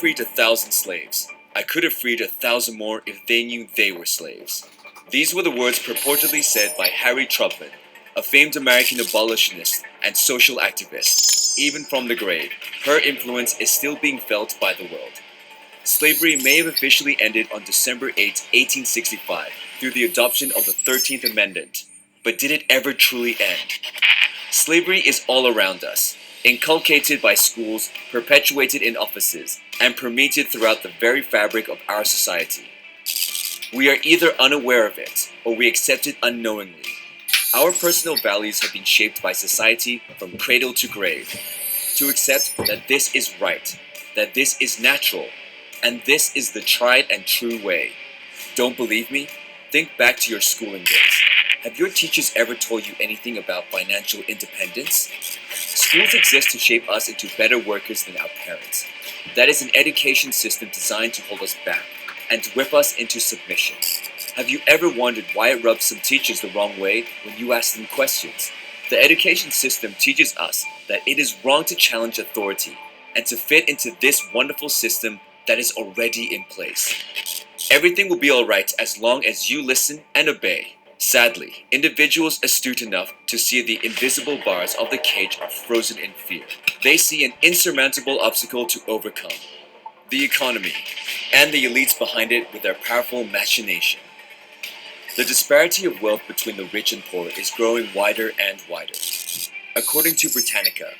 freed 1,000 slaves. I could have freed 1,000 more if they knew they were slaves. These were the words purportedly said by Harried Trubman, a famed American abolitionist and social activist. Even from the grave, her influence is still being felt by the world. Slavery may have officially ended on December 8, 1865, through the adoption of the 13th Amendment. But did it ever truly end? Slavery is all around us, inculcated by schools, perpetuated in offices, and permeated throughout the very fabric of our society. We are either unaware of it, or we accept it unknowingly. Our personal values have been shaped by society from cradle to grave. To accept that this is right, that this is natural, and this is the tried and true way. Don't believe me? Think back to your schooling days. Have your teachers ever told you anything about financial independence? Schools exist to shape us into better workers than our parents. That is an education system designed to hold us back and to whip us into submission. Have you ever wondered why it rubs some teachers the wrong way when you ask them questions? The education system teaches us that it is wrong to challenge authority and to fit into this wonderful system that is already in place. Everything will be alright as long as you listen and obey. Sadly, individuals astute enough to see the invisible bars of the cage are frozen in fear. They see an insurmountable obstacle to overcome: the economy, and the elites behind it with their powerful machination. The disparity of wealth between the rich and poor is growing wider and wider. According to Britannica,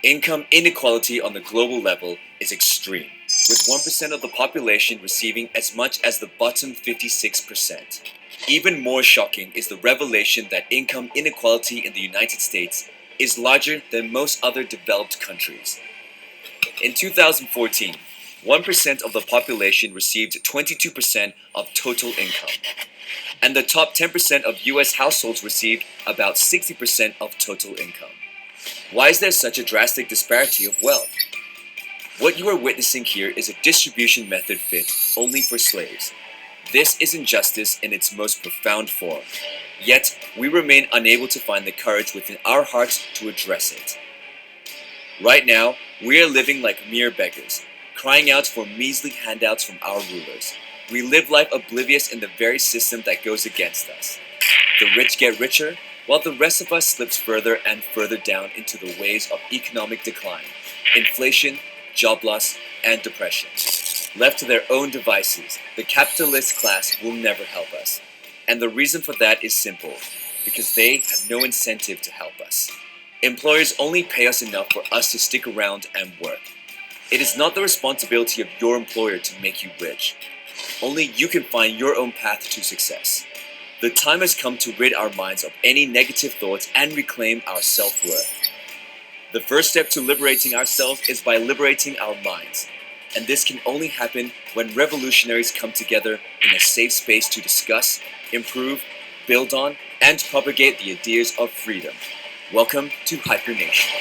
income inequality on the global level is extreme, with 1% of the population receiving as much as the bottom 56%. Even more shocking is the revelation that income inequality in the United States is larger than most other developed countries. In 2014, 1% of the population received 22% of total income, and the top 10% of US households received about 60% of total income. Why is there such a drastic disparity of wealth? What you are witnessing here is a distribution method fit only for slaves. This is injustice in its most profound form. Yet, we remain unable to find the courage within our hearts to address it. Right now, we are living like mere beggars, crying out for measly handouts from our rulers. We live life oblivious in the very system that goes against us. The rich get richer, while the rest of us slips further and further down into the waves of economic decline, inflation, job loss, and depression. Left to their own devices, the capitalist class will never help us. And the reason for that is simple: because they have no incentive to help us. Employers only pay us enough for us to stick around and work. It is not the responsibility of your employer to make you rich. Only you can find your own path to success. The time has come to rid our minds of any negative thoughts and reclaim our self-worth. The first step to liberating ourselves is by liberating our minds. And this can only happen when revolutionaries come together in a safe space to discuss, improve, build on, and propagate the ideas of freedom. Welcome to HyperNation.